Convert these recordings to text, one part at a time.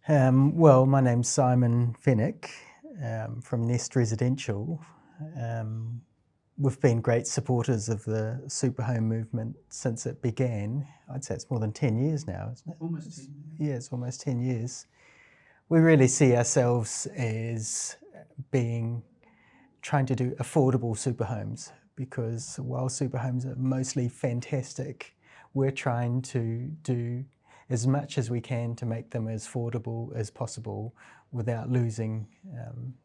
Well, my name's Simon Fennick from Nest Residential. Um, we've been great supporters of the super home movement since it began. I'd say it's more than 10 years now, isn't it? Almost 10. Yeah, it's almost 10 years. We really see ourselves as trying to do affordable super homes, because while super homes are mostly fantastic, we're trying to do as much as we can to make them as affordable as possible without losing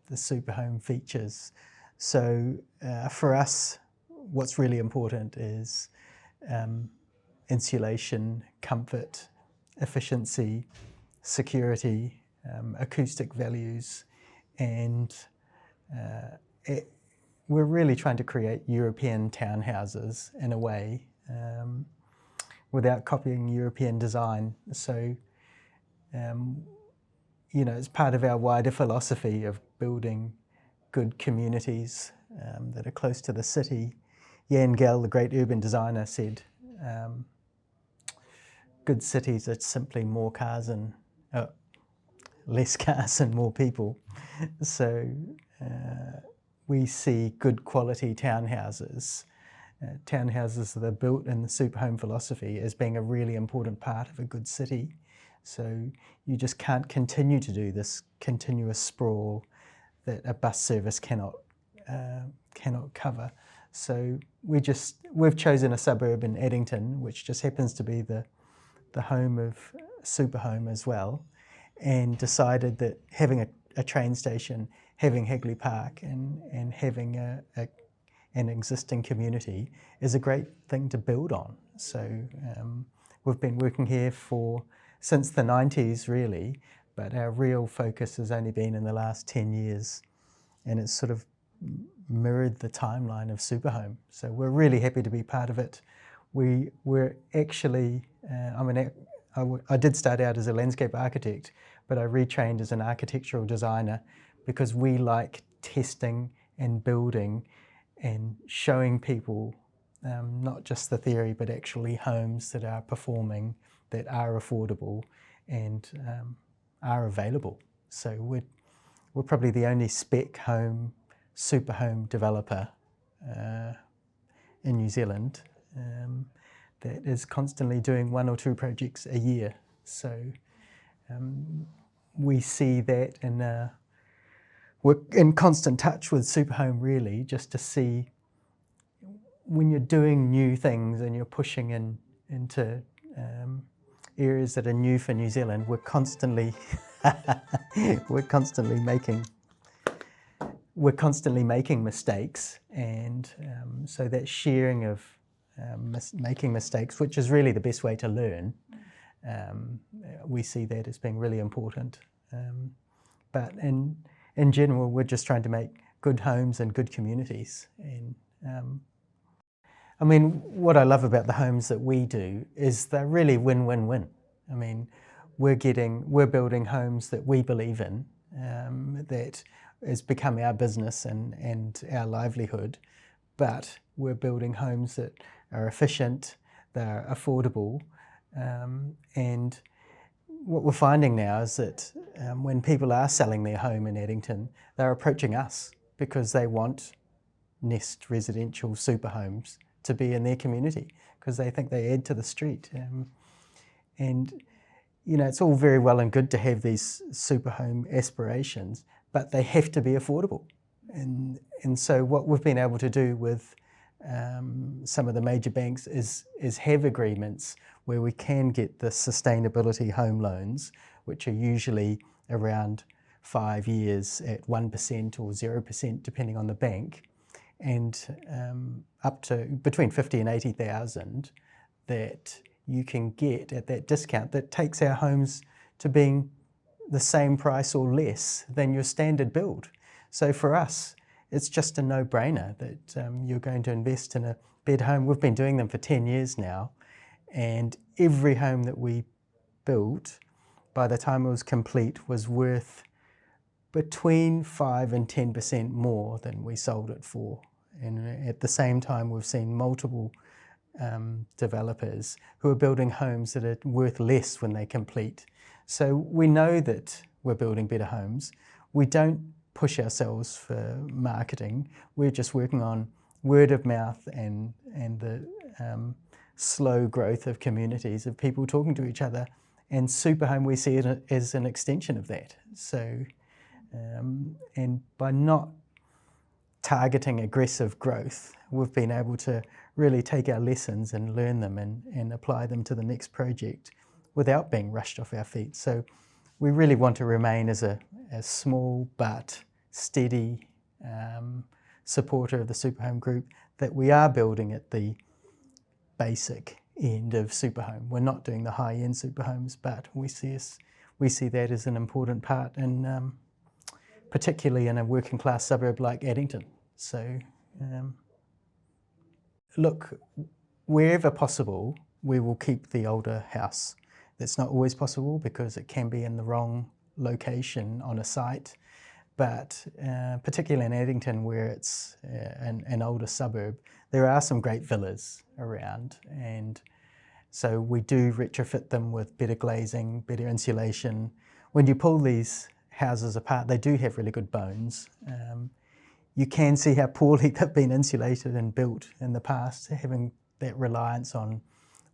the super home features. So for us, what's really important is insulation, comfort, efficiency, security, acoustic values, and we're really trying to create European townhouses in a way, without copying European design. So, it's part of our wider philosophy of building good communities that are close to the city. Jan Gehl, the great urban designer, said, good cities are simply more cars and less cars and more people. So we see good quality townhouses that are built in the super home philosophy as being a really important part of a good city. So you just can't continue to do this continuous sprawl that a bus service cannot cover. So we've chosen a suburb in Addington, which just happens to be the home of super home as well, and decided that having a train station, having Hagley Park, and having an existing community is a great thing to build on. So we've been working here since the 90s really, but our real focus has only been in the last 10 years, and it's sort of mirrored the timeline of super home. So we're really happy to be part of it. We're actually, I did start out as a landscape architect, but I retrained as an architectural designer because we like testing and building and showing people not just the theory, but actually homes that are performing, that are affordable and are available. So we're probably the only spec home, super home developer in New Zealand that is constantly doing 1 or 2 projects a year. So we see that, and we're in constant touch with super home really, just to see when you're doing new things and you're pushing into areas that are new for New Zealand, we're constantly making mistakes, and so that sharing of making mistakes, which is really the best way to learn, we see that as being really important. But in general, we're just trying to make good homes and good communities. And I mean, what I love about the homes that we do is they're really win-win-win. I mean, we're building homes that we believe in, that has become our business and our livelihood, but we're building homes that are efficient, they're affordable, and what we're finding now is that when people are selling their home in Addington, they're approaching us because they want Nest Residential super homes to be in their community, because they think they add to the street. And it's all very well and good to have these super home aspirations, but they have to be affordable. And so what we've been able to do with some of the major banks is have agreements where we can get the sustainability home loans, which are usually around 5 years at 1% or 0%, depending on the bank, and up to between 50 and 80,000 that you can get at that discount that takes our homes to being the same price or less than your standard build. So for us, it's just a no-brainer that you're going to invest in a bed home. We've been doing them for 10 years now, and every home that we built, by the time it was complete, was worth between 5 and 10% more than we sold it for. And at the same time, we've seen multiple developers who are building homes that are worth less when they complete. So we know that we're building better homes. We don't push ourselves for marketing. We're just working on word of mouth and the slow growth of communities, of people talking to each other. And Superhome, we see it as an extension of that. So, and by not targeting aggressive growth, we've been able to really take our lessons and learn them and apply them to the next project without being rushed off our feet. So we really want to remain as a small but steady supporter of the Superhome Group, that we are building at the basic end of Superhome. We're not doing the high-end superhomes, but we see that as an important part, and particularly in a working class suburb like Addington. So look, wherever possible, we will keep the older house. That's not always possible because it can be in the wrong location on a site, but particularly in Addington, where it's an older suburb, there are some great villas around, and so we do retrofit them with better glazing, better insulation. When you pull these houses apart, they do have really good bones. You can see how poorly they've been insulated and built in the past, having that reliance on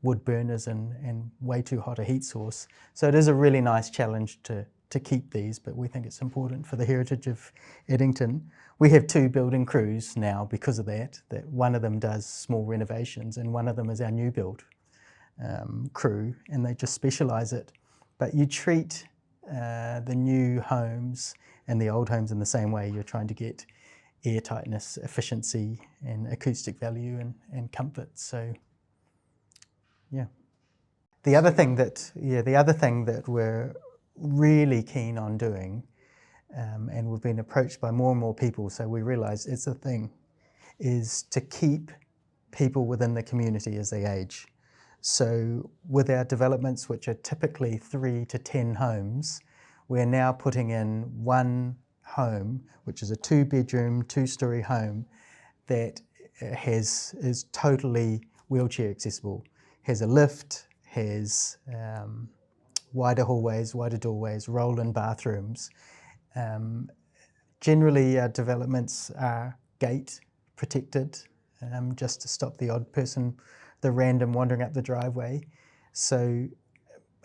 wood burners and way too hot a heat source. So it is a really nice challenge to keep these, but we think it's important for the heritage of Addington. We have 2 building crews now because of that one of them does small renovations and one of them is our new build crew, and they just specialise it. But you treat the new homes and the old homes in the same way. You're trying to get air tightness, efficiency and acoustic value and comfort. So yeah. The other thing that we're really keen on doing, and we've been approached by more and more people, so we realise it's a thing, is to keep people within the community as they age. So with our developments, which are typically 3 to 10 homes, we're now putting in one home, which is a 2-bedroom, 2-storey home that is totally wheelchair accessible. Has a lift, has wider hallways, wider doorways, roll-in bathrooms. Generally, our developments are gate protected, just to stop the odd person, the random wandering up the driveway. So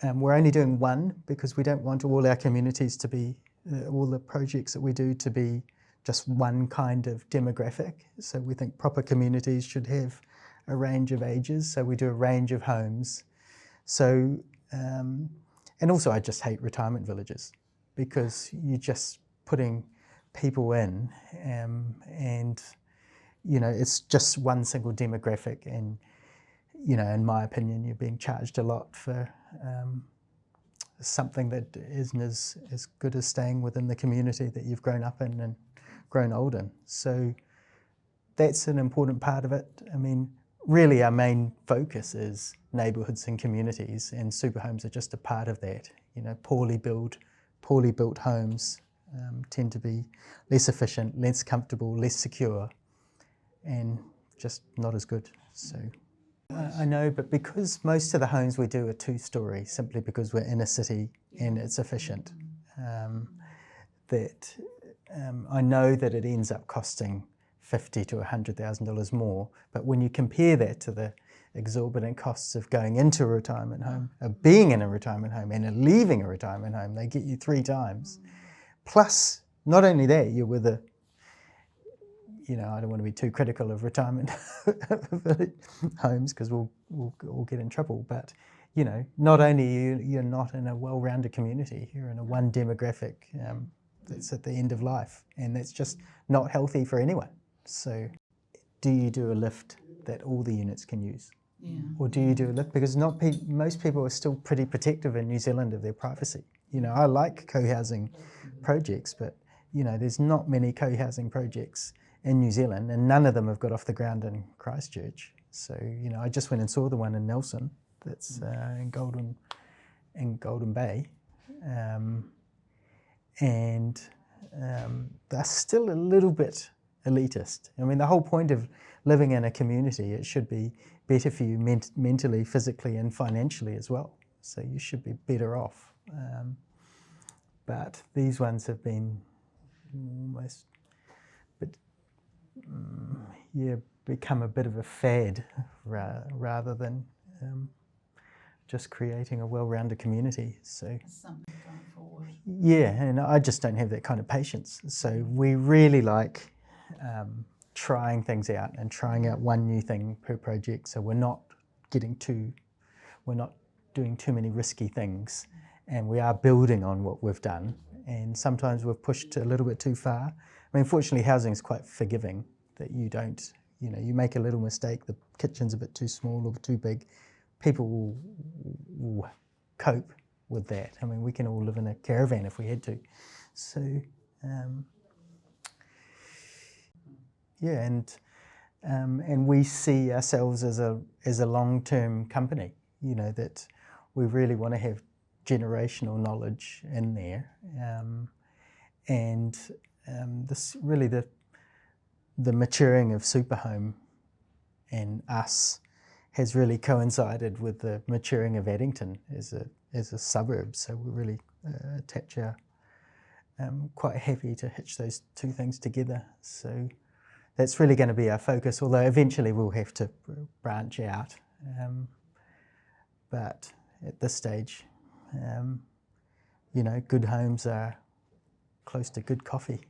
we're only doing one because we don't want all our communities to be, all the projects that we do to be just one kind of demographic. So we think proper communities should have a range of ages. So we do a range of homes. So, and also I just hate retirement villages because you're just putting people in and, you know, it's just one single demographic, and, you know, in my opinion, you're being charged a lot for something that isn't as good as staying within the community that you've grown up in and grown old in. So that's an important part of it. I mean, really our main focus is neighbourhoods and communities, and superhomes are just a part of that. You know, poorly built homes tend to be less efficient, less comfortable, less secure, and just not as good. So I know, but because most of the homes we do are 2-storey, simply because we're in a city and it's efficient, I know that it ends up costing $50,000 to $100,000 more. But when you compare that to the exorbitant costs of going into a retirement home, of being in a retirement home and leaving a retirement home, they get you 3 times. Plus, not only that, you're with a, you know, I don't want to be too critical of retirement homes because we'll get in trouble. But, you know, not only you're not in a well-rounded community, you're in a one demographic that's at the end of life, and that's just not healthy for anyone. So do you do a lift that all the units can use? Yeah. Or do you do a lift? Because most people are still pretty protective in New Zealand of their privacy. You know, I like co-housing projects, but, you know, there's not many co-housing projects in New Zealand, and none of them have got off the ground in Christchurch. So, you know, I just went and saw the one in Nelson that's in Golden Bay, and they're still a little bit elitist. I mean, the whole point of living in a community, it should be better for you mentally, physically and financially as well. So you should be better off But these ones have been almost, become a bit of a fad rather than just creating a well-rounded community. So something going forward. Yeah, and I just don't have that kind of patience. So we really like trying things out and trying out one new thing per project. So we're not doing too many risky things, and we are building on what we've done. And sometimes we've pushed a little bit too far. I mean, fortunately, housing is quite forgiving. That you don't, you make a little mistake, the kitchen's a bit too small or too big, people will cope with that. I mean, we can all live in a caravan if we had to. So, and we see ourselves as a long-term company. That we really want to have generational knowledge in there, and this really the maturing of Superhome and us has really coincided with the maturing of Addington as a suburb. So we're really quite happy to hitch those two things together. So that's really going to be our focus, although eventually we'll have to branch out. But at this stage, good homes are close to good coffee.